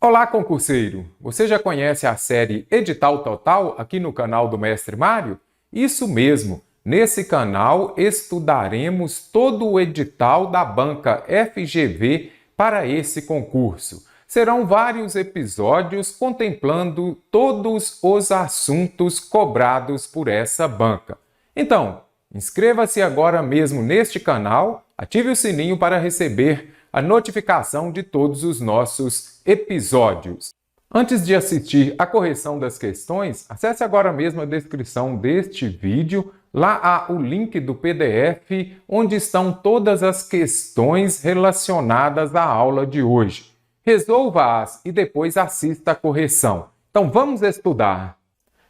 Olá, concurseiro! Você já conhece a série Edital Total aqui no canal do Mestre Mário? Isso mesmo! Nesse canal estudaremos todo o edital da banca FGV para esse concurso. Serão vários episódios contemplando todos os assuntos cobrados por essa banca. Então, inscreva-se agora mesmo neste canal, ative o sininho para receber a notificação de todos os nossos episódios. Antes de assistir a correção das questões, acesse agora mesmo a descrição deste vídeo. Lá há o link do PDF, onde estão todas as questões relacionadas à aula de hoje. Resolva-as e depois assista a correção. Então vamos estudar!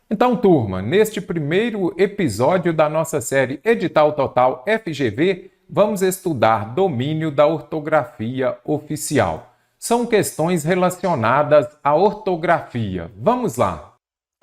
Então, turma, neste primeiro episódio da nossa série Edital Total FGV, vamos estudar domínio da ortografia oficial. São questões relacionadas à ortografia. Vamos lá!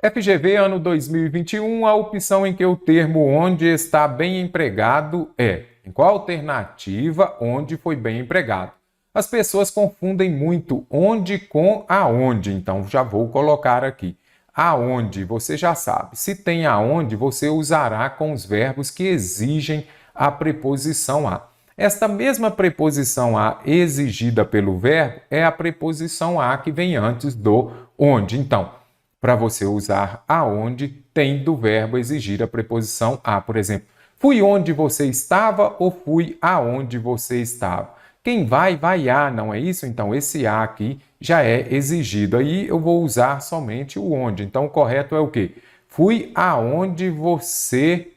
FGV ano 2021, a opção em que o termo onde está bem empregado é em qual alternativa onde foi bem empregado. As pessoas confundem muito onde com aonde, então já vou colocar aqui. Aonde, você já sabe. Se tem aonde, você usará com os verbos que exigem a preposição a. Esta mesma preposição a exigida pelo verbo é a preposição a que vem antes do onde. Então, para você usar aonde, tem do verbo exigir a preposição a. Por exemplo, fui onde você estava ou fui aonde você estava. Quem vai, vai a, não é isso? Então, esse a aqui já é exigido. Aí eu vou usar somente o onde. Então, o correto é o quê? Fui aonde você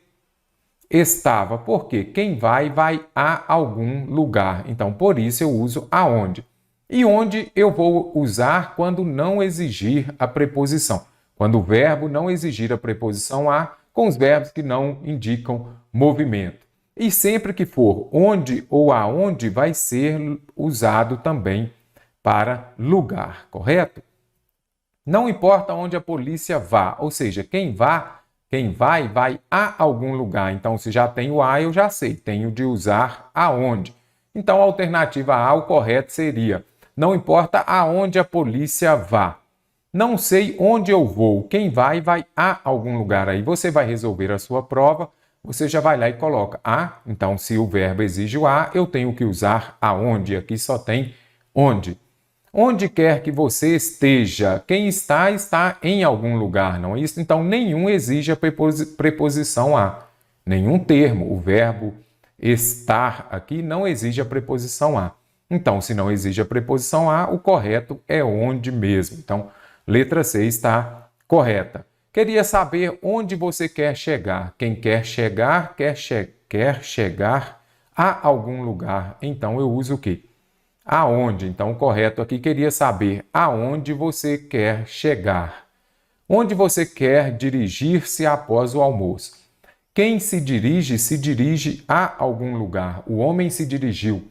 estava. Por quê? Quem vai, vai a algum lugar. Então, por isso eu uso aonde. E onde eu vou usar quando não exigir a preposição. Quando o verbo não exigir a preposição a, com os verbos que não indicam movimento. E sempre que for onde ou aonde, vai ser usado também para lugar, correto? Não importa onde a polícia vá, ou seja, quem vai, vai a algum lugar. Então, se já tem o a, eu já sei, tenho de usar aonde. Então, a alternativa A, o correto seria, não importa aonde a polícia vá. Não sei onde eu vou, quem vai, vai a algum lugar. Aí você vai resolver a sua prova, você já vai lá e coloca a. Então, se o verbo exige o a, eu tenho que usar aonde. Aqui só tem onde. Onde quer que você esteja, quem está, está em algum lugar, não é isso? Então, nenhum exige a preposição a. Nenhum termo, o verbo estar aqui não exige a preposição a. Então, se não exige a preposição a, o correto é onde mesmo. Então, letra C está correta. Queria saber onde você quer chegar. Quem quer chegar, quer chegar a algum lugar. Então, eu uso o quê? Aonde? Então, o correto aqui queria saber aonde você quer chegar. Onde você quer dirigir-se após o almoço. Quem se dirige a algum lugar. O homem se dirigiu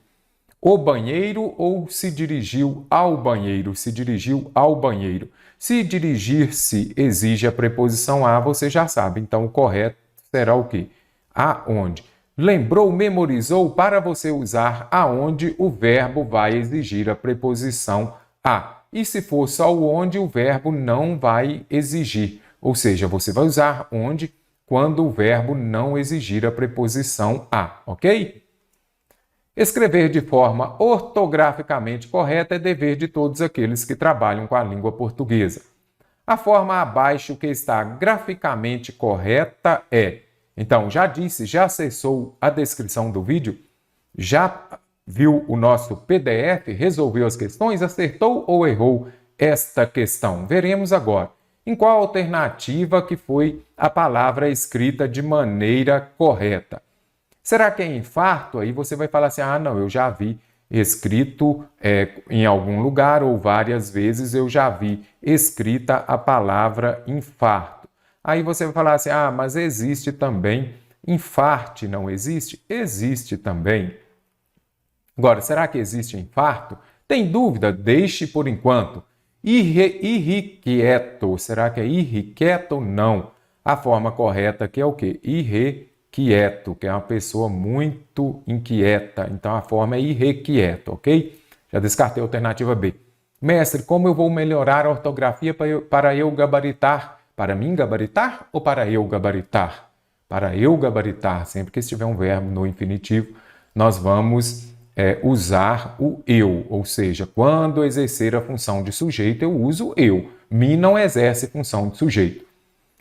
ao banheiro ou se dirigiu ao banheiro? Se dirigiu ao banheiro. Se dirigir-se exige a preposição a, você já sabe. Então, o correto será o quê? Aonde. Lembrou, memorizou? Para você usar aonde, o verbo vai exigir a preposição a. E se for só o onde, o verbo não vai exigir. Ou seja, você vai usar onde quando o verbo não exigir a preposição a, ok? Escrever de forma ortograficamente correta é dever de todos aqueles que trabalham com a língua portuguesa. A forma abaixo que está graficamente correta é... Então, já disse, já acessou a descrição do vídeo? Já viu o nosso PDF? Resolveu as questões? Acertou ou errou esta questão? Veremos agora. Em qual alternativa que foi a palavra escrita de maneira correta? Será que é infarto? Aí você vai falar assim, ah, não, eu já vi escrito em algum lugar ou várias vezes eu já vi escrita a palavra infarto. Aí você vai falar assim, ah, mas existe também infarte, não existe? Existe também. Agora, será que existe infarto? Tem dúvida? Deixe por enquanto. Irrequieto, será que é irrequieto? Não. A forma correta aqui é o quê? Irrequieto, que é uma pessoa muito inquieta. Então, a forma é irrequieto, ok? Já descartei a alternativa B. Mestre, como eu vou melhorar a ortografia para eu gabaritar? Para mim gabaritar ou para eu gabaritar? Para eu gabaritar, sempre que estiver um verbo no infinitivo, nós vamos usar o eu, ou seja, quando exercer a função de sujeito, eu uso eu. Me não exerce função de sujeito.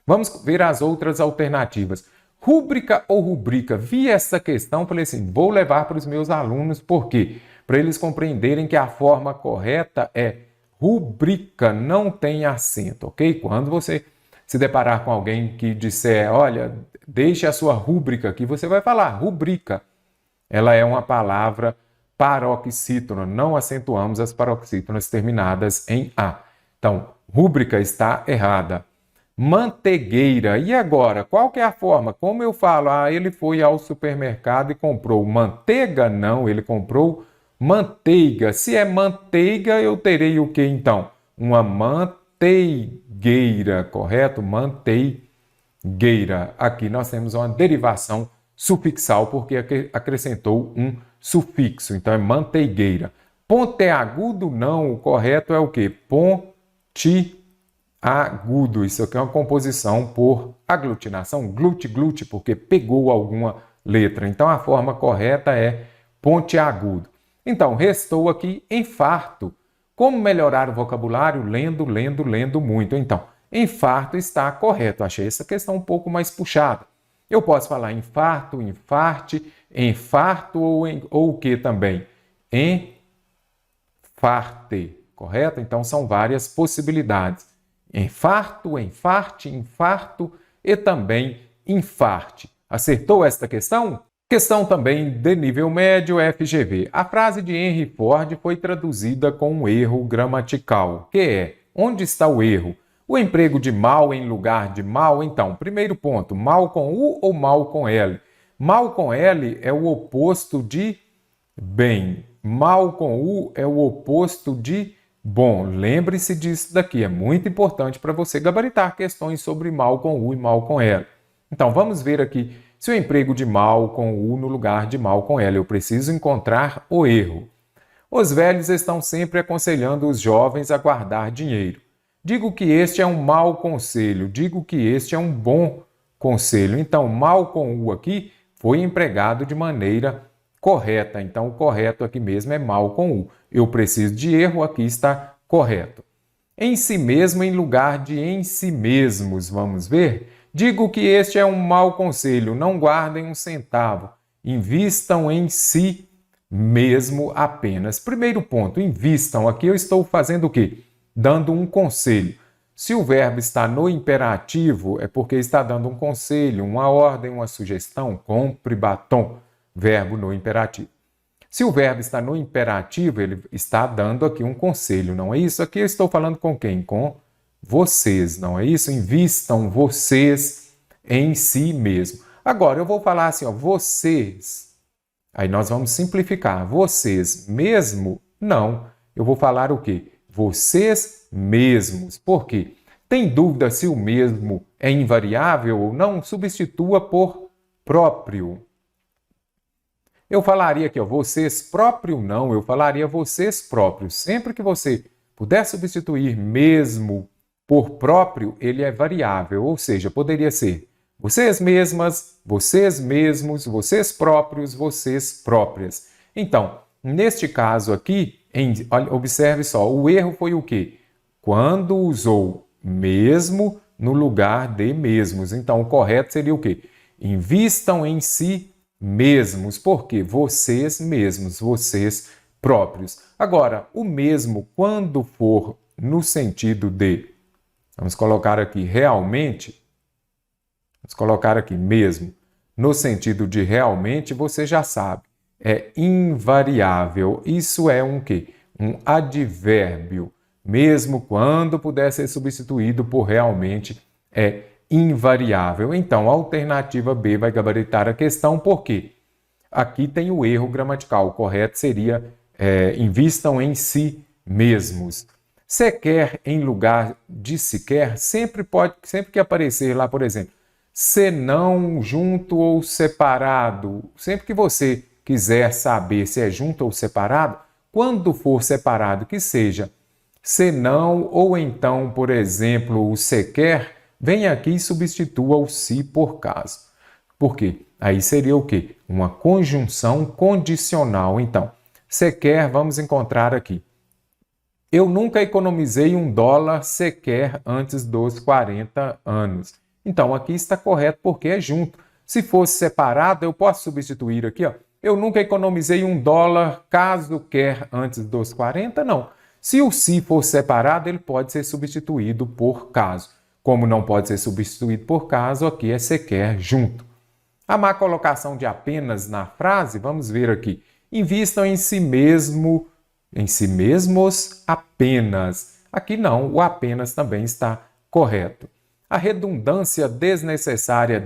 Vamos ver as outras alternativas. Rúbrica ou rubrica? Vi essa questão, falei assim, vou levar para os meus alunos, por quê? Para eles compreenderem que a forma correta é rubrica, não tem acento, ok? Quando você se deparar com alguém que disser, olha, deixe a sua rúbrica aqui, você vai falar rubrica. Ela é uma palavra paroxítona, não acentuamos as paroxítonas terminadas em A. Então, rúbrica está errada. Mantegueira, e agora? Qual que é a forma? Como eu falo? Ele foi ao supermercado e comprou manteiga? Não, ele comprou manteiga. Se é manteiga, eu terei o que então? Uma manteigueira, correto? Manteigueira. Aqui nós temos uma derivação sufixal, porque acrescentou um sufixo. Então, é manteigueira. Ponteagudo, não. O correto é o quê? Ponteagudo. Isso aqui é uma composição por aglutinação. Glute, porque pegou alguma letra. Então, a forma correta é ponteagudo. Então, restou aqui infarto. Como melhorar o vocabulário? Lendo muito. Então, infarto está correto. Achei essa questão um pouco mais puxada. Eu posso falar infarto, infarte, infarto ou o que também? Enfarte, correto? Então, são várias possibilidades. Infarto, enfarte, infarto e também infarte. Acertou esta questão? Questão também de nível médio FGV. A frase de Henry Ford foi traduzida com um erro gramatical, que é: onde está o erro? O emprego de mal em lugar de mal? Então, primeiro ponto, mal com U ou mal com L? Mal com L é o oposto de bem. Mal com U é o oposto de bom. Lembre-se disso daqui, é muito importante para você gabaritar questões sobre mal com U e mal com L. Então, vamos ver aqui se o emprego de mal com U no lugar de mal com L. Eu preciso encontrar o erro. Os velhos estão sempre aconselhando os jovens a guardar dinheiro. Digo que este é um mau conselho, digo que este é um bom conselho. Então, mal com U aqui foi empregado de maneira correta. Então, o correto aqui mesmo é mal com U. Eu preciso de erro, aqui está correto. Em si mesmo em lugar de em si mesmos, vamos ver? Digo que este é um mau conselho, não guardem um centavo, invistam em si mesmo apenas. Primeiro ponto, invistam. Aqui eu estou fazendo o quê? Dando um conselho. Se o verbo está no imperativo, é porque está dando um conselho, uma ordem, uma sugestão. Compre batom, verbo no imperativo. Se o verbo está no imperativo, ele está dando aqui um conselho, não é isso? Aqui eu estou falando com quem? Com vocês, não é isso? Invistam vocês em si mesmo. Agora, eu vou falar assim, ó, vocês. Aí nós vamos simplificar. Vocês mesmo? Não. Eu vou falar o quê? Vocês mesmos. Por quê? Tem dúvida se o mesmo é invariável ou não? Substitua por próprio. Eu falaria aqui, ó, vocês próprio não, eu falaria vocês próprios. Sempre que você puder substituir mesmo por próprio, ele é variável, ou seja, poderia ser vocês mesmas, vocês mesmos, vocês próprios, vocês próprias. Então, neste caso aqui, observe só, o erro foi o quê? Quando usou mesmo no lugar de mesmos. Então, o correto seria o quê? Invistam em si mesmos, porque vocês mesmos, vocês próprios. Agora, o mesmo, quando for no sentido de, vamos colocar aqui realmente, vamos colocar aqui mesmo, no sentido de realmente, você já sabe, é invariável. Isso é um quê? Um advérbio. Mesmo quando puder ser substituído por realmente, é invariável. Então, a alternativa B vai gabaritar a questão, porque aqui tem o erro gramatical. O correto seria invistam em si mesmos. Sequer em lugar de sequer, sempre que aparecer lá, por exemplo, senão, junto ou separado. Sempre que você quiser saber se é junto ou separado, quando for separado, que seja senão, ou então, por exemplo, o sequer, vem aqui e substitua o se por caso. Por quê? Aí seria o quê? Uma conjunção condicional. Então, sequer, vamos encontrar aqui. Eu nunca economizei $1 sequer antes dos 40 anos. Então, aqui está correto porque é junto. Se fosse separado, eu posso substituir aqui, ó. Eu nunca economizei $1 caso quer antes dos 40, não. Se o se for separado, ele pode ser substituído por caso. Como não pode ser substituído por caso, aqui é sequer junto. A má colocação de apenas na frase, vamos ver aqui. Invistam em si mesmos apenas. Aqui não, o apenas também está correto. A redundância desnecessária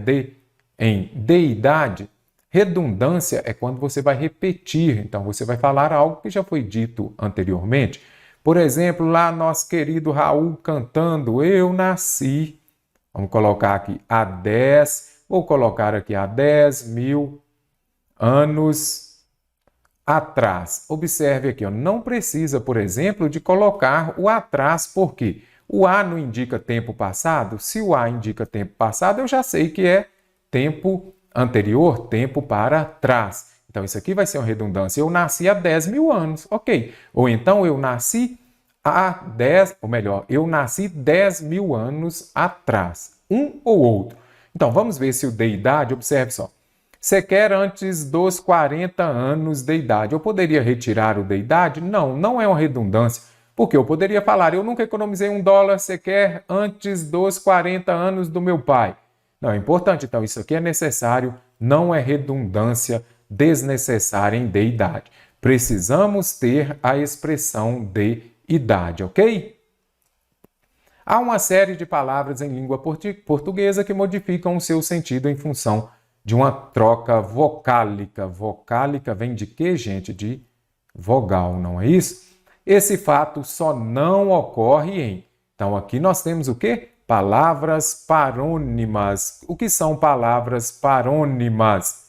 em deidade, redundância é quando você vai repetir, então você vai falar algo que já foi dito anteriormente. Por exemplo, lá nosso querido Raul cantando Eu Nasci, vamos colocar aqui vou colocar aqui há 10.000 anos atrás. Observe aqui, ó, não precisa, por exemplo, de colocar o atrás, porque o a não indica tempo passado. Se o a indica tempo passado, eu já sei que é tempo anterior, tempo para trás. Então, isso aqui vai ser uma redundância. Eu nasci há 10.000 anos, ok. Ou então, eu nasci eu nasci 10.000 anos atrás. Um ou outro. Então, vamos ver se o de idade, observe só. Sequer antes dos 40 anos de idade. Eu poderia retirar o de idade? Não, não é uma redundância. Porque eu poderia falar, eu nunca economizei $1 sequer antes dos 40 anos do meu pai. Não, é importante. Então, isso aqui é necessário, não é redundância desnecessária em de idade. Precisamos ter a expressão de idade, ok? Há uma série de palavras em língua portuguesa que modificam o seu sentido em função de uma troca vocálica. Vocálica vem de quê, gente? De vogal, não é isso? Esse fato só não ocorre em... Então, aqui nós temos o quê? Palavras parônimas. O que são palavras parônimas?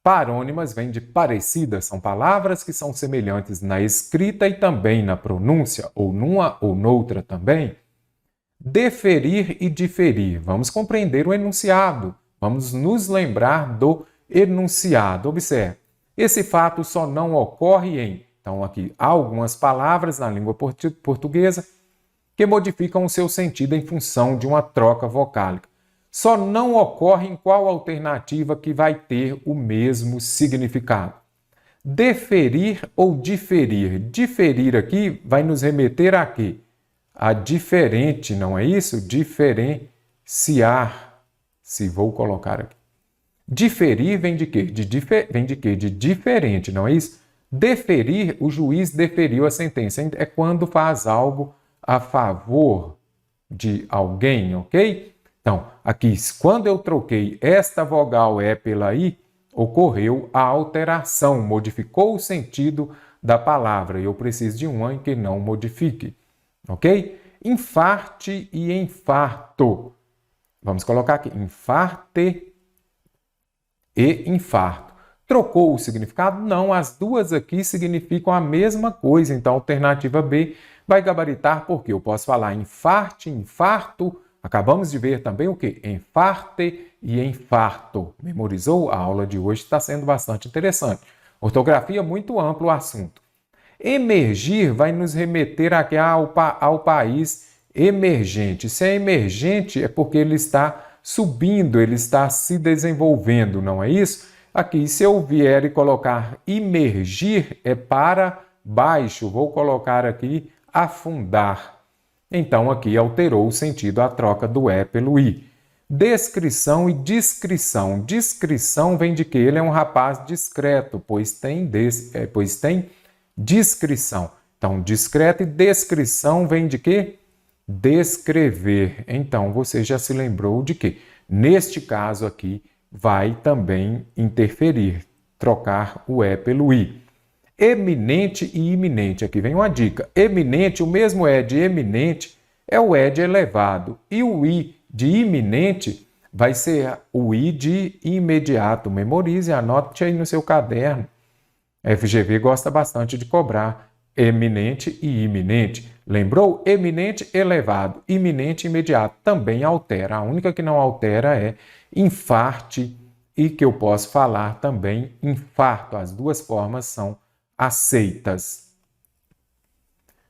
Parônimas vêm de parecidas, são palavras que são semelhantes na escrita e também na pronúncia, ou numa ou noutra também. Deferir e diferir. Vamos compreender o enunciado. Vamos nos lembrar do enunciado. Observe, esse fato só não ocorre em... Então, aqui há algumas palavras na língua portuguesa que modificam o seu sentido em função de uma troca vocálica. Só não ocorre em qual alternativa que vai ter o mesmo significado. Deferir ou diferir. Diferir aqui vai nos remeter a quê? A diferente, não é isso? Diferenciar. Se vou colocar aqui. Diferir vem de quê? Vem de quê? De diferente, não é isso? Deferir, o juiz deferiu a sentença. É quando faz algo a favor de alguém, ok? Então, aqui, quando eu troquei esta vogal E pela I, ocorreu a alteração, modificou o sentido da palavra. E eu preciso de uma em que não modifique, ok? Infarte e infarto. Vamos colocar aqui, infarte e infarto. Trocou o significado? Não, as duas aqui significam a mesma coisa. Então, a alternativa B vai gabaritar porque eu posso falar infarte, infarto. Acabamos de ver também o que? Enfarte e infarto. Memorizou? A aula de hoje está sendo bastante interessante. Ortografia muito amplo o assunto. Emergir vai nos remeter aqui ao país emergente. Se é emergente é porque ele está subindo, ele está se desenvolvendo, não é isso? Aqui, se eu vier e colocar imergir, é para baixo. Vou colocar aqui afundar. Então, aqui alterou o sentido a troca do E pelo I. Descrição e discrição. Discrição vem de que ele é um rapaz discreto, pois tem discrição. Então, discreto e descrição vem de quê? Descrever. Então, você já se lembrou de que, neste caso aqui, vai também interferir, trocar o E pelo I. Eminente e iminente. Aqui vem uma dica. Eminente, o mesmo E de eminente é o E de elevado. E o I de iminente vai ser o I de imediato. Memorize, anote aí no seu caderno. A FGV gosta bastante de cobrar eminente e iminente. Lembrou? Eminente, elevado. Iminente, imediato. Também altera. A única que não altera é infarte e que eu posso falar também infarto. As duas formas são aceitas.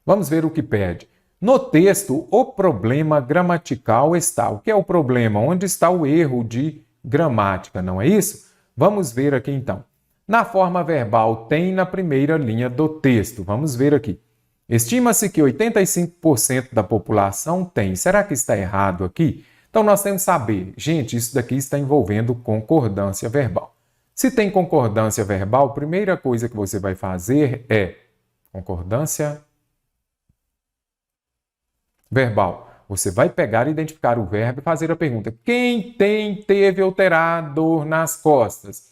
Vamos ver o que pede. No texto, o problema gramatical está. O que é o problema? Onde está o erro de gramática, não é isso? Vamos ver aqui então. Na forma verbal, tem na primeira linha do texto. Vamos ver aqui. Estima-se que 85% da população tem. Será que está errado aqui? Então, nós temos que saber. Gente, isso daqui está envolvendo concordância verbal. Se tem concordância verbal, a primeira coisa que você vai fazer é concordância verbal. Você vai pegar e identificar o verbo e fazer a pergunta. Quem tem, teve ou terá dor nas costas?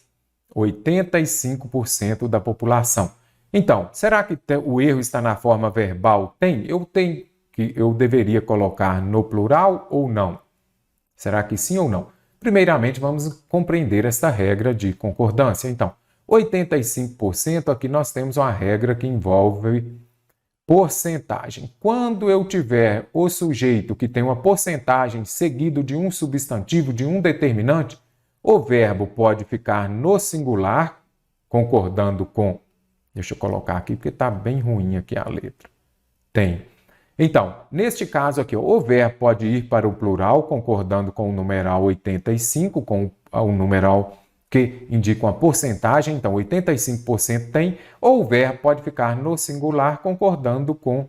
85% da população. Então, será que o erro está na forma verbal? Tem? Eu deveria colocar no plural ou não? Será que sim ou não? Primeiramente, vamos compreender esta regra de concordância. Então, 85%, aqui nós temos uma regra que envolve porcentagem. Quando eu tiver o sujeito que tem uma porcentagem seguido de um substantivo, de um determinante, o verbo pode ficar no singular, concordando com... Deixa eu colocar aqui, porque está bem ruim aqui a letra. Tem. Então, neste caso aqui, o verbo pode ir para o plural, concordando com o numeral 85, com o numeral que indica uma porcentagem, então 85% tem, ou o verbo pode ficar no singular, concordando com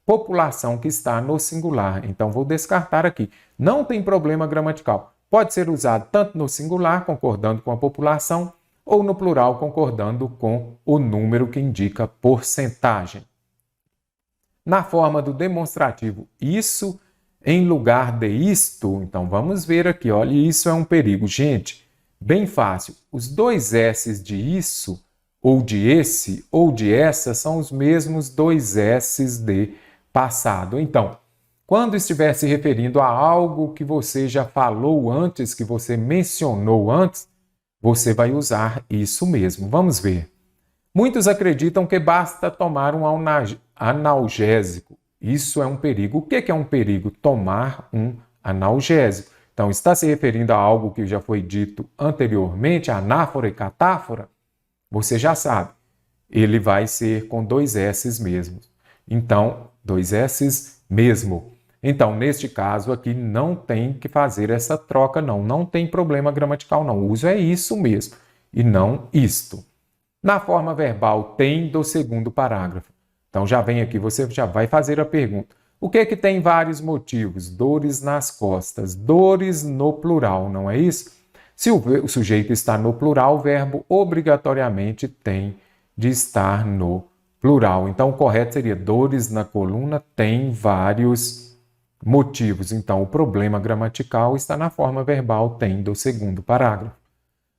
população que está no singular. Então, vou descartar aqui. Não tem problema gramatical. Pode ser usado tanto no singular, concordando com a população, ou no plural, concordando com o número que indica porcentagem. Na forma do demonstrativo, isso em lugar de isto, então vamos ver aqui, olha, isso é um perigo. Gente, bem fácil, os dois S's de isso, ou de esse, ou de essa, são os mesmos dois S's de passado. Então, quando estiver se referindo a algo que você já falou antes, que você mencionou antes, você vai usar isso mesmo. Vamos ver. Muitos acreditam que basta tomar um analgésico. Isso é um perigo. O que é um perigo? Tomar um analgésico. Então, está se referindo a algo que já foi dito anteriormente, anáfora e catáfora? Você já sabe. Ele vai ser com dois S's mesmo. Então, dois S's mesmo. Então, neste caso aqui, não tem que fazer essa troca, não. Não tem problema gramatical, não. O uso é isso mesmo, e não isto. Na forma verbal, tem do segundo parágrafo. Então, já vem aqui, você já vai fazer a pergunta. O que é que tem vários motivos? Dores nas costas. Dores no plural, não é isso? Se o sujeito está no plural, o verbo obrigatoriamente tem de estar no plural. Então, o correto seria dores na coluna tem vários motivos. Então, o problema gramatical está na forma verbal tem do segundo parágrafo.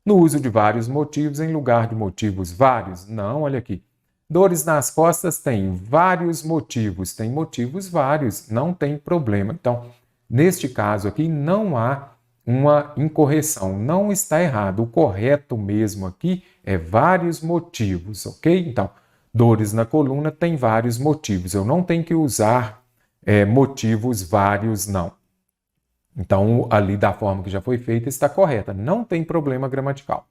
No uso de vários motivos em lugar de motivos vários? Não, olha aqui. Dores nas costas tem vários motivos. Tem motivos vários, não tem problema. Então, neste caso aqui, não há uma incorreção. Não está errado. O correto mesmo aqui é vários motivos, ok? Então, dores na coluna tem vários motivos. Eu não tenho que usar motivos vários, não. Então, ali da forma que já foi feita, está correta. Não tem problema gramatical.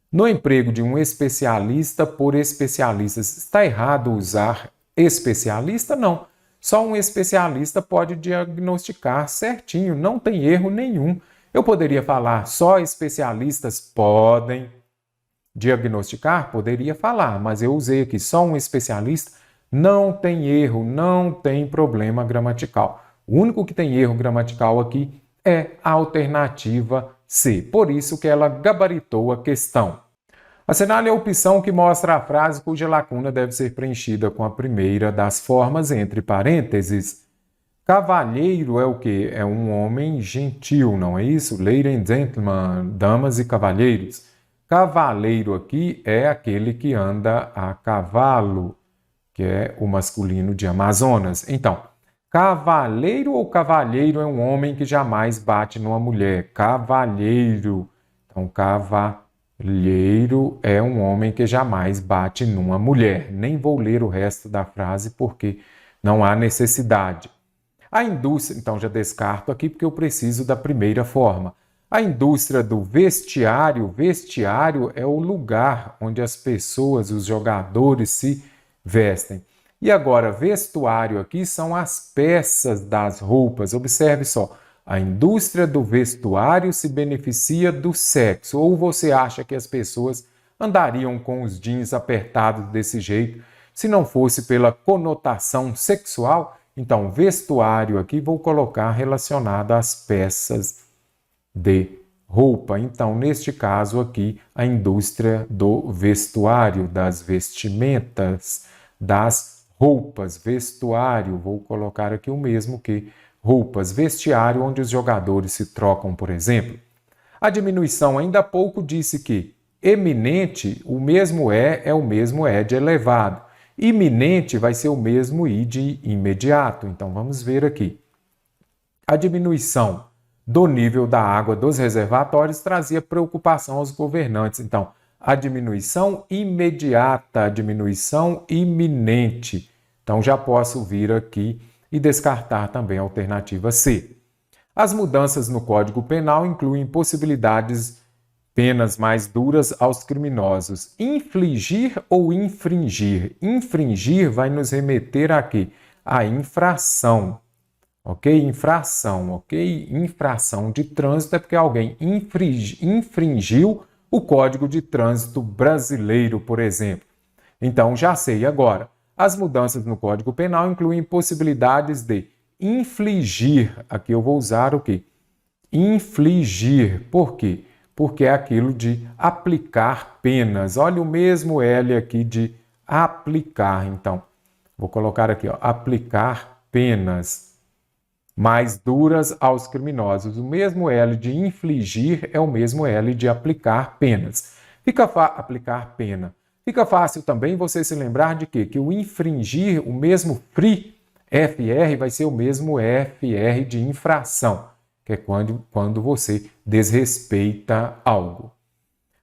No emprego de um especialista por especialistas, está errado usar especialista? Não. Só um especialista pode diagnosticar certinho, não tem erro nenhum. Eu poderia falar só especialistas podem diagnosticar? Poderia falar, mas eu usei aqui só um especialista. Não tem erro, não tem problema gramatical. O único que tem erro gramatical aqui é a alternativa C. Por isso que ela gabaritou a questão. Assinale a opção que mostra a frase cuja lacuna deve ser preenchida com a primeira das formas entre parênteses. Cavalheiro é o quê? É um homem gentil, não é isso? Ladies and gentlemen, damas e cavalheiros. Cavaleiro aqui é aquele que anda a cavalo, que é o masculino de Amazonas. Então, cavaleiro ou cavalheiro é um homem que jamais bate numa mulher. Cavalheiro. Então, cavalheiro. Cavalheiro é um homem que jamais bate numa mulher. Nem vou ler o resto da frase porque não há necessidade. A indústria, então já descarto aqui porque eu preciso da primeira forma. A indústria do vestiário, vestiário é o lugar onde as pessoas, os jogadores se vestem. E agora, vestuário aqui são as peças das roupas. Observe só, a indústria do vestuário se beneficia do sexo. Ou você acha que as pessoas andariam com os jeans apertados desse jeito se não fosse pela conotação sexual? Então, vestuário aqui vou colocar relacionado às peças de roupa. Então, neste caso aqui, a indústria do vestuário, das vestimentas, das roupas, vestuário. Vou colocar aqui o mesmo que roupas, vestiário, onde os jogadores se trocam, por exemplo. A diminuição, ainda há pouco, disse que eminente, o mesmo é o mesmo é de elevado. Iminente vai ser o mesmo i de imediato. Então, vamos ver aqui. A diminuição do nível da água dos reservatórios trazia preocupação aos governantes. Então, a diminuição imediata, a diminuição iminente. Então, já posso vir aqui e descartar também a alternativa C. As mudanças no Código Penal incluem possibilidades penas mais duras aos criminosos. Infligir ou infringir? Infringir vai nos remeter a quê? A infração. Ok? Infração, ok? Infração de trânsito é porque alguém infringiu o Código de Trânsito brasileiro, por exemplo. Então, já sei agora. As mudanças no Código Penal incluem possibilidades de infligir. Aqui eu vou usar o quê? Infligir. Por quê? Porque é aquilo de aplicar penas. Olha o mesmo L aqui de aplicar. Então, vou colocar aqui, ó, aplicar penas mais duras aos criminosos. O mesmo L de infligir é o mesmo L de aplicar penas. Aplicar pena. Fica fácil também você se lembrar de quê? Que o infringir, o mesmo FR, vai ser o mesmo FR de infração, que é quando você desrespeita algo.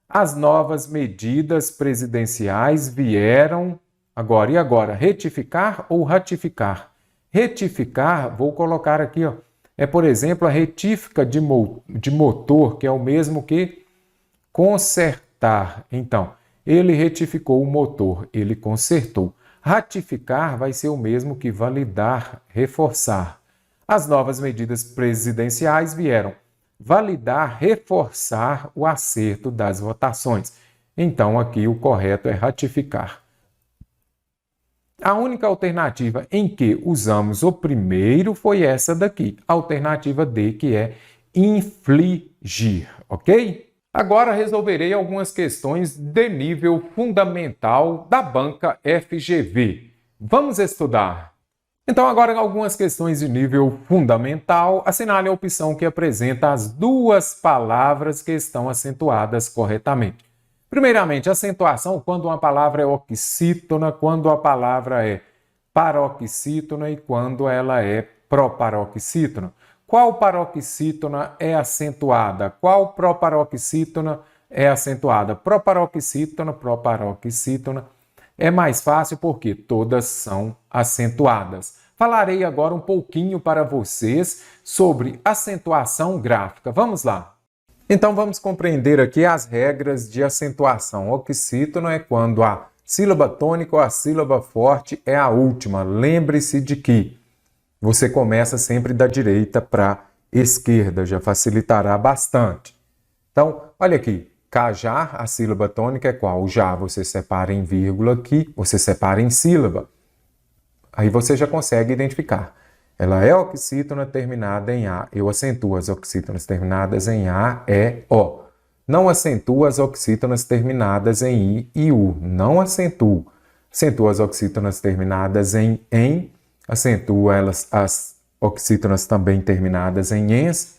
As novas medidas presidenciais vieram agora. E agora? Retificar ou ratificar? Retificar, vou colocar aqui, ó, é, por exemplo, a retífica de motor, que é o mesmo que consertar. Então, ele retificou o motor, ele consertou. Ratificar vai ser o mesmo que validar, reforçar. As novas medidas presidenciais vieram validar, reforçar o acerto das votações. Então, aqui o correto é ratificar. A única alternativa em que usamos o primeiro foi essa daqui, a alternativa D, que é infligir, ok? Agora resolverei algumas questões de nível fundamental da banca FGV. Vamos estudar! Então, agora algumas questões de nível fundamental. Assinale a opção que apresenta as duas palavras que estão acentuadas corretamente. Primeiramente, acentuação quando uma palavra é oxítona, quando a palavra é paroxítona e quando ela é proparoxítona. Qual paroxítona é acentuada? Qual proparoxítona é acentuada? Proparoxítona, proparoxítona. É mais fácil porque todas são acentuadas. Falarei agora um pouquinho para vocês sobre acentuação gráfica. Vamos lá! Então vamos compreender aqui as regras de acentuação. Oxítona é quando a sílaba tônica ou a sílaba forte é a última. Lembre-se de que você começa sempre da direita para a esquerda, já facilitará bastante. Então, olha aqui, cajar, a sílaba tônica é qual? O já você separa em vírgula aqui, você separa em sílaba. Aí você já consegue identificar. Ela é oxítona terminada em A. Eu acentuo as oxítonas terminadas em A, E, O. Não acentuo as oxítonas terminadas em I e U. Não acentuo. Acentuo as oxítonas terminadas em acentuo as oxítonas também terminadas em ens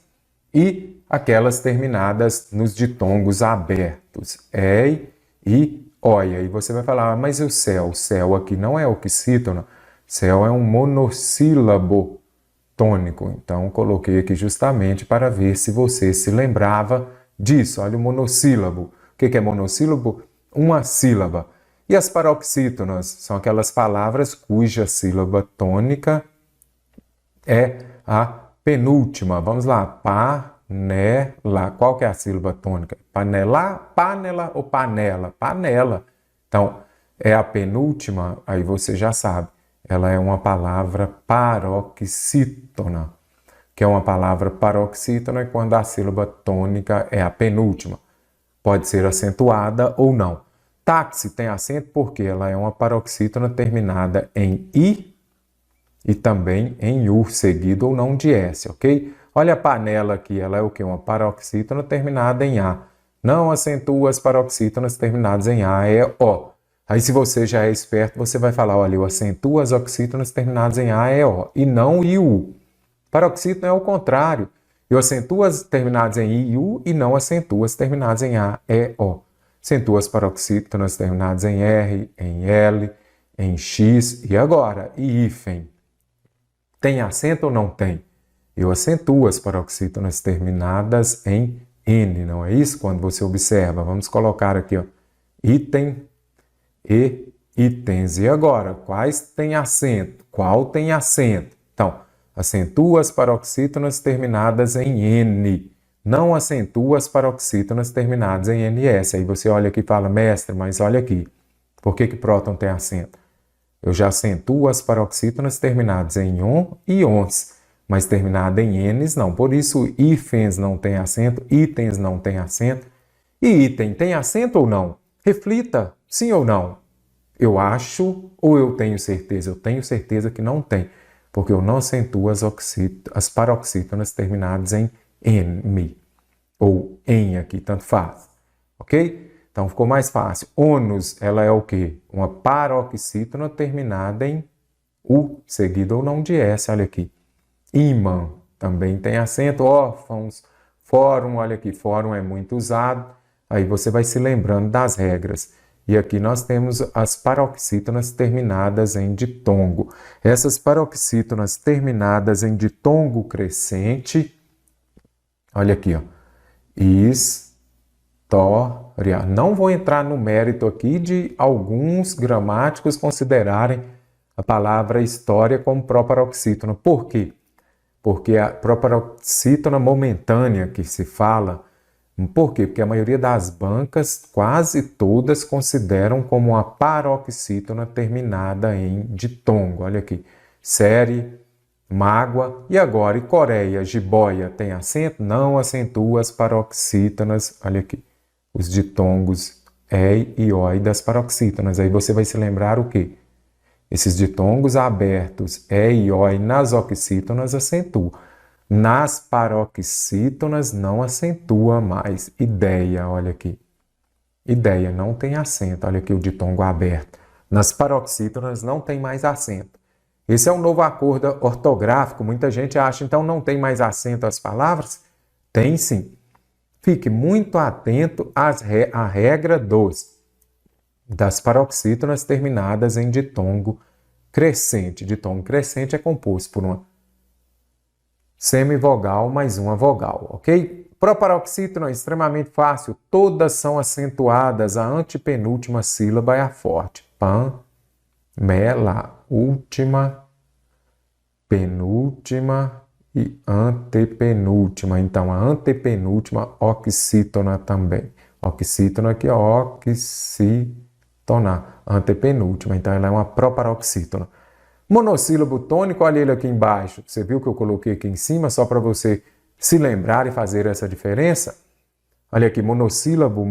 e aquelas terminadas nos ditongos abertos. E e oia. E você vai falar, mas o céu? O céu aqui não é oxítona. Céu é um monossílabo tônico. Então, coloquei aqui justamente para ver se você se lembrava disso. Olha o monossílabo. O que é monossílabo? Uma sílaba. E as paroxítonas são aquelas palavras cuja sílaba tônica é a penúltima. Vamos lá. Panela. Qual que é a sílaba tônica? Panela, panela ou panela? Panela. Então, é a penúltima, aí você já sabe. Ela é uma palavra paroxítona, que é uma palavra paroxítona quando a sílaba tônica é a penúltima. Pode ser acentuada ou não. Táxi tem acento porque ela é uma paroxítona terminada em I e também em U, seguido ou não de S, ok? Olha a panela aqui, ela é o quê? Uma paroxítona terminada em A. Não acentua as paroxítonas terminadas em A, é O. Aí se você já é esperto, você vai falar, olha, eu acentuo as oxítonas terminadas em A, é O, e não I, U. Paroxítona é o contrário. Eu acentuo as terminadas em I e U e não acentuo as terminadas em A, E, O. Acentuo as paroxítonas terminadas em R, em L, em X e agora, e hífen. Tem acento ou não tem? Eu acentuo as paroxítonas terminadas em N, não é isso? Quando você observa, vamos colocar aqui, ó, item e itens. E agora, quais têm acento? Qual tem acento? Então, acentua as paroxítonas terminadas em N. Não acentua as paroxítonas terminadas em NS. Aí você olha aqui e fala, mestre, mas olha aqui. Por que próton tem acento? Eu já acentuo as paroxítonas terminadas em on e ons, mas terminada em Ns não. Por isso, hífens não tem acento, itens não tem acento. E item tem acento ou não? Reflita, sim ou não? Eu acho ou eu tenho certeza? Eu tenho certeza que não tem, porque eu não acentuo as paroxítonas terminadas em M, ou em aqui, tanto faz, ok? Então ficou mais fácil. Ônus, ela é o quê? Uma paroxítona terminada em U, seguido ou não de S, olha aqui. Ímã, também tem acento. Órfãos, fórum, olha aqui, fórum é muito usado. Aí você vai se lembrando das regras. E aqui nós temos as paroxítonas terminadas em ditongo. Essas paroxítonas terminadas em ditongo crescente, olha aqui, ó. História. Não vou entrar no mérito aqui de alguns gramáticos considerarem a palavra história como proparoxítona. Por quê? Porque a proparoxítona momentânea que se fala. Por quê? Porque a maioria das bancas, quase todas, consideram como uma paroxítona terminada em ditongo. Olha aqui. Série, mágoa. E agora, e Coreia, jiboia, tem acento? Não acentua as paroxítonas. Olha aqui. Os ditongos ei e oi das paroxítonas. Aí você vai se lembrar o quê? Esses ditongos abertos ei e oi nas oxítonas acentuam. Nas paroxítonas não acentua mais. Ideia, olha aqui. Ideia, não tem acento. Olha aqui o ditongo aberto. Nas paroxítonas não tem mais acento. Esse é um novo acordo ortográfico. Muita gente acha, então, não tem mais acento as palavras? Tem sim. Fique muito atento à regra das paroxítonas terminadas em ditongo crescente. Ditongo crescente é composto por uma semivogal mais uma vogal, ok? Proparoxítona é extremamente fácil, todas são acentuadas, a antepenúltima sílaba é a forte. Pan, mela, última, penúltima e antepenúltima. Então, a antepenúltima, oxítona também. Oxítona aqui, oxítona, antepenúltima. Então, ela é uma proparoxítona. Monossílabo tônico, olha ele aqui embaixo. Você viu que eu coloquei aqui em cima só para você se lembrar e fazer essa diferença? Olha aqui, monossílabo,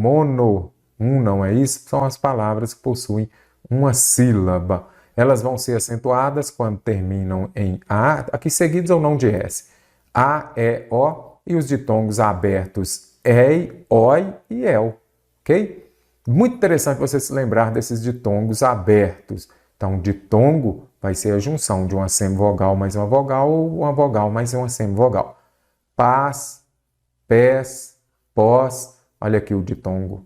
não é isso? São as palavras que possuem uma sílaba. Elas vão ser acentuadas quando terminam em A, aqui seguidos ou não de S. A, E, O e os ditongos abertos EI, OI e EL, ok? Muito interessante você se lembrar desses ditongos abertos. Então, ditongo vai ser a junção de uma semivogal mais uma vogal ou uma vogal mais uma semivogal. Pás, pés, pós. Olha aqui o ditongo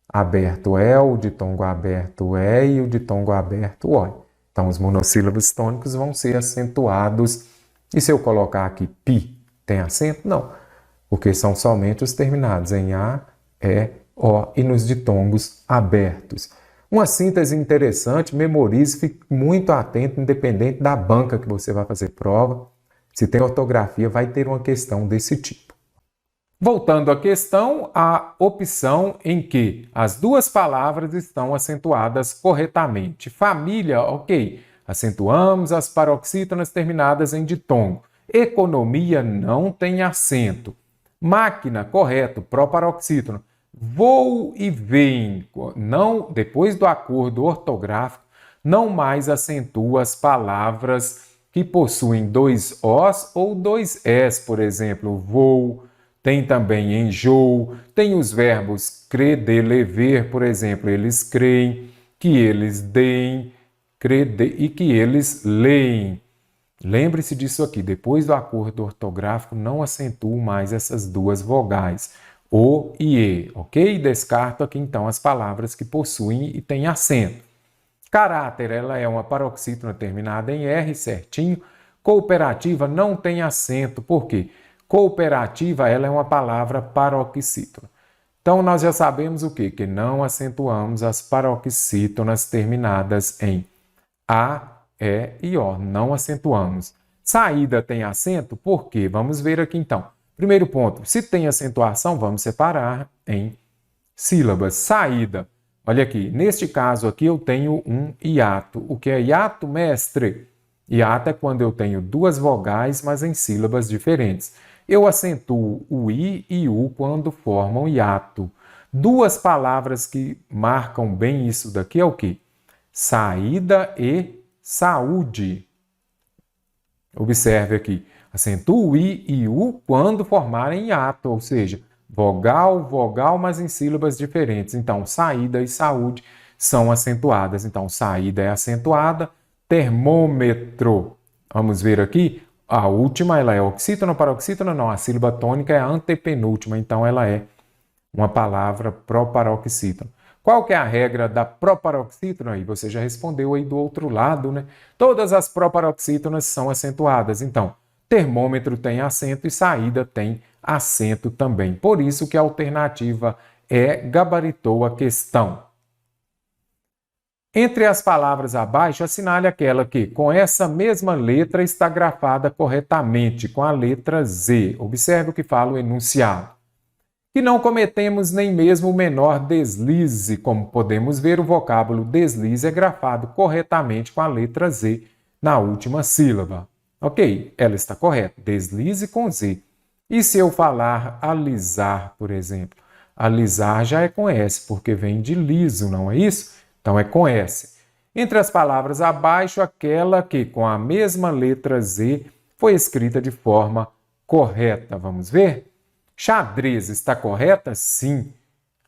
aberto o ditongo aberto e o ditongo aberto oi. Então, os monossílabos tônicos vão ser acentuados. E se eu colocar aqui pi, tem acento? Não, porque são somente os terminados em A, E O e nos ditongos abertos. Uma síntese interessante, memorize, fique muito atento, independente da banca que você vai fazer prova. Se tem ortografia, vai ter uma questão desse tipo. Voltando à questão, a opção em que as duas palavras estão acentuadas corretamente. Família, ok. Acentuamos as paroxítonas terminadas em ditongo. Economia não tem acento. Máquina, correto, proparoxítono. Vou e vem, não, depois do acordo ortográfico, não mais acentua as palavras que possuem dois Os ou dois Es, por exemplo, vou. Tem também enjoo, tem os verbos crer, de, lever, por exemplo, eles creem, que eles deem, e que eles leem. Lembre-se disso aqui, depois do acordo ortográfico, não acentuo mais essas duas vogais, O e E, ok? Descarto aqui então as palavras que possuem e têm acento. Caráter, ela é uma paroxítona terminada em R, certinho. Cooperativa não tem acento, por quê? Cooperativa, ela é uma palavra paroxítona. Então, nós já sabemos o quê? Que não acentuamos as paroxítonas terminadas em A, E e O. Não acentuamos. Saída tem acento? Por quê? Vamos ver aqui então. Primeiro ponto, se tem acentuação, vamos separar em sílabas. Saída. Olha aqui, neste caso aqui eu tenho um hiato. O que é hiato, mestre? Hiato é quando eu tenho duas vogais, mas em sílabas diferentes. Eu acentuo o I e U quando formam hiato. Duas palavras que marcam bem isso daqui é o quê? Saída e saúde. Observe aqui, acentuo o I e U quando formarem hiato, ou seja, vogal, vogal, mas em sílabas diferentes. Então, saída e saúde são acentuadas. Então, saída é acentuada. Termômetro. Vamos ver aqui. A última, ela é oxítona, paroxítona, não. A sílaba tônica é a antepenúltima, então ela é uma palavra proparoxítona. Qual que é a regra da proparoxítona? Aí você já respondeu aí do outro lado, né? Todas as proparoxítonas são acentuadas. Então, termômetro tem acento e saída tem acento também. Por isso que a alternativa E gabaritou a questão. Entre as palavras abaixo, assinale aquela que, com essa mesma letra, está grafada corretamente, com a letra Z. Observe o que fala o enunciado. Que não cometemos nem mesmo o menor deslize. Como podemos ver, o vocábulo deslize é grafado corretamente com a letra Z na última sílaba. Ok, ela está correta. Deslize com Z. E se eu falar alisar, por exemplo? Alisar já é com S, porque vem de liso, não é isso? Então, é com S. Entre as palavras abaixo, aquela que, com a mesma letra Z, foi escrita de forma correta. Vamos ver? Xadrez está correta? Sim.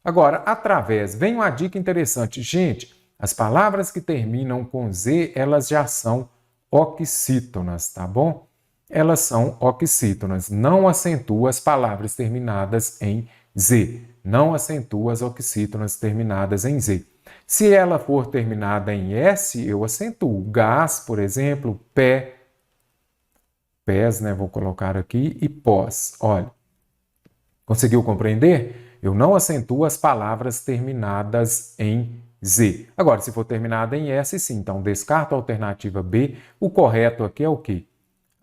Agora, através, vem uma dica interessante. Gente, as palavras que terminam com Z, elas já são oxítonas, tá bom? Elas são oxítonas. Não acentua as palavras terminadas em Z. Não acentua as oxítonas terminadas em Z. Se ela for terminada em S, eu acentuo. Gás, por exemplo, pé, pés, né? Vou colocar aqui, e pós. Olha, conseguiu compreender? Eu não acentuo as palavras terminadas em Z. Agora, se for terminada em S, sim. Então, descarto a alternativa B. O correto aqui é o quê?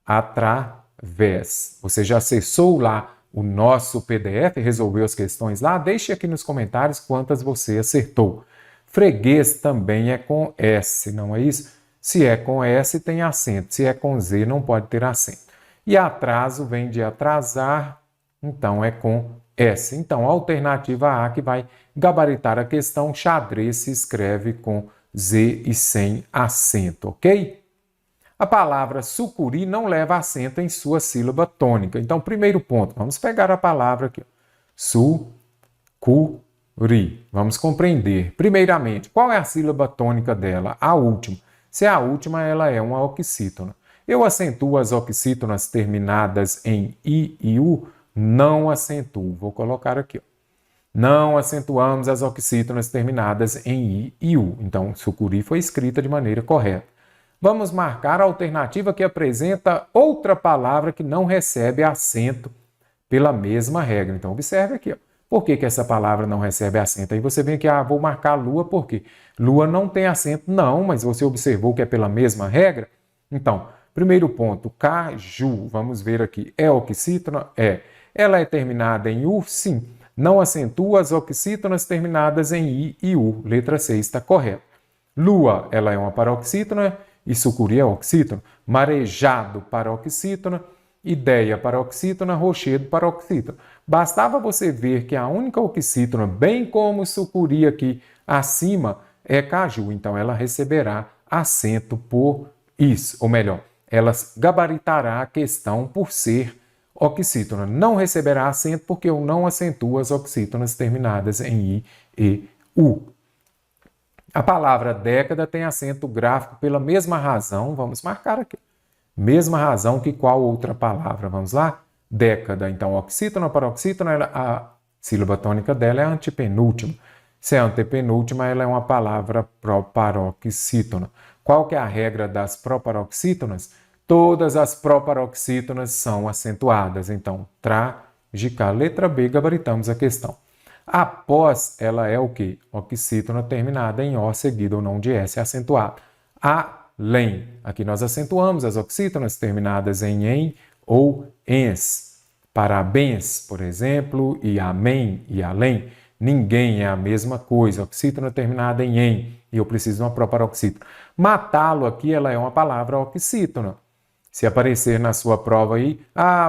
Através. Você já acessou lá o nosso PDF, resolveu as questões lá? Deixe aqui nos comentários quantas você acertou. Freguês também é com S, não é isso? Se é com S, tem acento. Se é com Z, não pode ter acento. E atraso vem de atrasar, então é com S. Então, a alternativa A que vai gabaritar a questão, xadrez se escreve com Z e sem acento, ok? A palavra sucuri não leva acento em sua sílaba tônica. Então, primeiro ponto, vamos pegar a palavra aqui. Sucuri. Vamos compreender. Primeiramente, qual é a sílaba tônica dela? A última. Se é a última, ela é uma oxítona. Eu acentuo as oxítonas terminadas em I e U? Não acentuo. Vou colocar aqui. Ó. Não acentuamos as oxítonas terminadas em I e U. Então, sucuri foi escrita de maneira correta. Vamos marcar a alternativa que apresenta outra palavra que não recebe acento pela mesma regra. Então, observe aqui. Ó. Por que que essa palavra não recebe acento? Aí você vem aqui, vou marcar lua, por quê? Lua não tem acento, não, mas você observou que é pela mesma regra? Então, primeiro ponto, caju, vamos ver aqui, é oxítona? É. Ela é terminada em U? Sim. Não acentua as oxítonas terminadas em I e U. Letra C está correta. Lua, ela é uma paroxítona e sucuri é oxítona. Marejado, paroxítona. Ideia, paroxítona. Rochedo, paroxítona. Bastava você ver que a única oxítona, bem como sucuri aqui acima, é caju. Então, ela receberá acento por isso. Ou melhor, ela gabaritará a questão por ser oxítona. Não receberá acento porque eu não acentuo as oxítonas terminadas em I e U. A palavra década tem acento gráfico pela mesma razão, vamos marcar aqui, mesma razão que qual outra palavra, vamos lá? Década, então oxítona, paroxítona, a sílaba tônica dela é a antepenúltima. Se é a antepenúltima, ela é uma palavra proparoxítona. Qual que é a regra das proparoxítonas? Todas as proparoxítonas são acentuadas. Então, trágica. Letra B, gabaritamos a questão. Após, ela é o quê? Oxítona terminada em O, seguida ou não de S, acentuada. Além. Aqui nós acentuamos as oxítonas terminadas em ou ens. Parabéns, por exemplo, e amém e além. Ninguém é a mesma coisa. Oxítona terminada em. E eu preciso de uma proparoxítona. Matá-lo aqui, ela é uma palavra oxítona. Se aparecer na sua prova aí,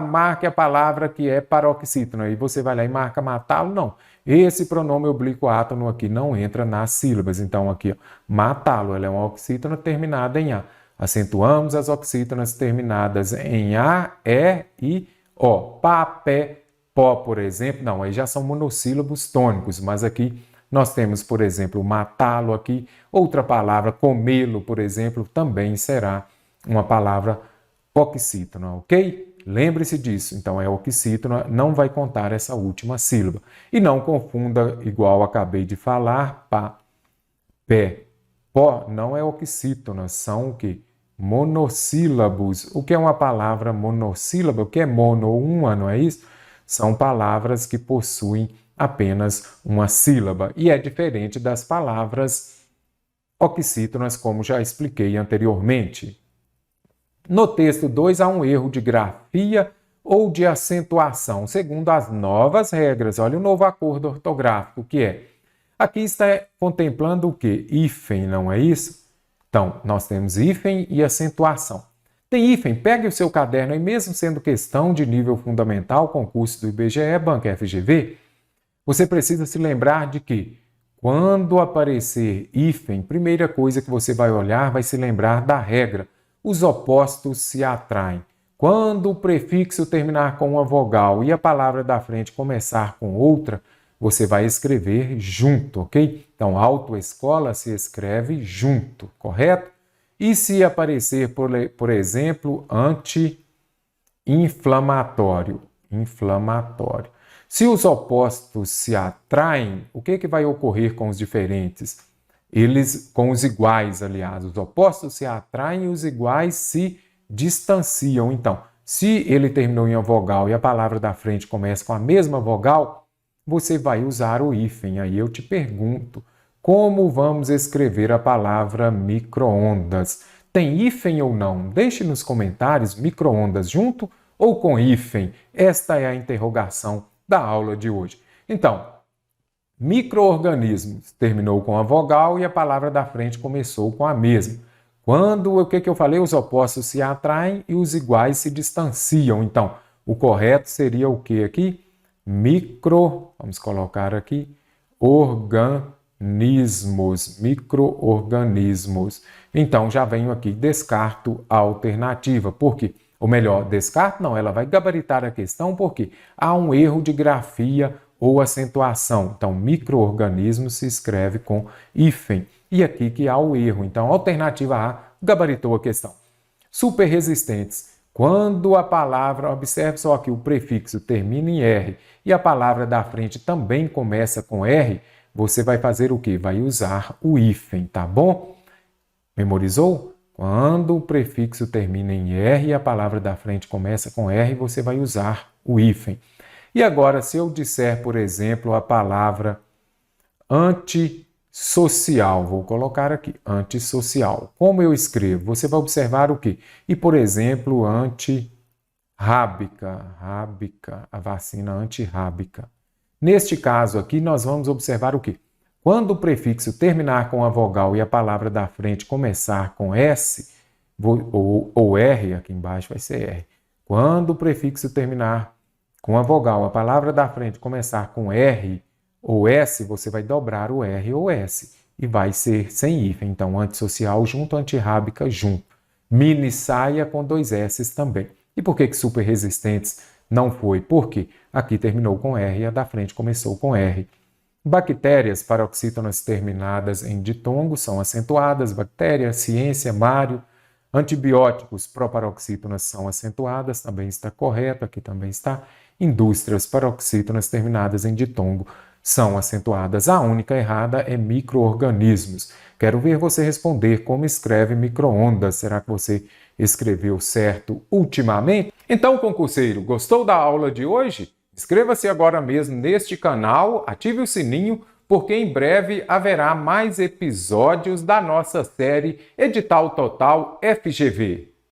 marque a palavra que é paroxítona. Aí você vai lá e marca matá-lo. Não. Esse pronome oblíquo átono aqui não entra nas sílabas. Então, aqui, matá-lo, ela é uma oxítona terminada em A. Acentuamos as oxítonas terminadas em A, E e O. Papé, pó, por exemplo. Não, aí já são monossílabos tônicos, mas aqui nós temos, por exemplo, matá-lo aqui. Outra palavra, comê-lo, por exemplo, também será uma palavra oxítona, ok? Lembre-se disso. Então, é oxítona, não vai contar essa última sílaba. E não confunda, igual acabei de falar, pá, pé, pó, não é oxítona, são o quê? Monossílabos. O que é uma palavra monossílaba? O que é mono? Uma, não é isso? São palavras que possuem apenas uma sílaba. E é diferente das palavras oxítonas, como já expliquei anteriormente. No texto 2 há um erro de grafia ou de acentuação, segundo as novas regras. Olha o novo acordo ortográfico, que é. Aqui está contemplando o quê? Hífen, não é isso? Então, nós temos hífen e acentuação. Tem hífen, pegue o seu caderno, e mesmo sendo questão de nível fundamental, concurso do IBGE, Banca FGV, você precisa se lembrar de que, quando aparecer hífen, primeira coisa que você vai olhar, vai se lembrar da regra. Os opostos se atraem. Quando o prefixo terminar com uma vogal e a palavra da frente começar com outra, você vai escrever junto, ok? Então, autoescola se escreve junto, correto? E se aparecer, por exemplo, anti-inflamatório, inflamatório. Se os opostos se atraem, o que vai ocorrer com os diferentes? Eles, com os iguais, aliás, os opostos se atraem e os iguais se distanciam. Então, se ele terminou em uma vogal e a palavra da frente começa com a mesma vogal, você vai usar o hífen. Aí eu te pergunto, como vamos escrever a palavra micro-ondas? Tem hífen ou não? Deixe nos comentários micro-ondas junto ou com hífen. Esta é a interrogação da aula de hoje. Então, micro-organismos terminou com a vogal e a palavra da frente começou com a mesma. Quando, o que eu falei? Os opostos se atraem e os iguais se distanciam. Então, o correto seria o que aqui? Vamos colocar aqui, organismos, micro-organismos. Então, já venho aqui, descarto a alternativa. Por quê? Ou melhor, descarto não, ela vai gabaritar a questão porque há um erro de grafia ou acentuação. Então, micro-organismo se escreve com hífen. E aqui que há o erro. Então, a alternativa A gabaritou a questão. Superresistentes. Quando a palavra, observe só que o prefixo termina em R e a palavra da frente também começa com R, você vai fazer o quê? Vai usar o hífen, tá bom? Memorizou? Quando o prefixo termina em R e a palavra da frente começa com R, você vai usar o hífen. E agora, se eu disser, por exemplo, a palavra antissocial, vou colocar aqui, antissocial. Como eu escrevo? Você vai observar o quê? E, por exemplo, antirrábica, a vacina antirrábica. Neste caso aqui, nós vamos observar o quê? Quando o prefixo terminar com a vogal e a palavra da frente começar com S, ou R, aqui embaixo vai ser R. Quando o prefixo terminar com a vogal, a palavra da frente começar com R ou S, você vai dobrar o R ou S e vai ser sem hífen. Então, antissocial junto, antirrábica junto. Mini saia com 2 S também. E por que super resistentes não foi? Porque aqui terminou com R e a da frente começou com R. Bactérias paroxítonas terminadas em ditongo são acentuadas. Bactéria, ciência, Mário. Antibióticos proparoxítonas são acentuadas, também está correto, aqui também está. Indústrias paroxítonas terminadas em ditongo são acentuadas. A única errada é micro-organismos. Quero ver você responder como escreve micro-ondas. Será que você escreveu certo ultimamente? Então, concurseiro, gostou da aula de hoje? Inscreva-se agora mesmo neste canal, ative o sininho, porque em breve haverá mais episódios da nossa série Edital Total FGV.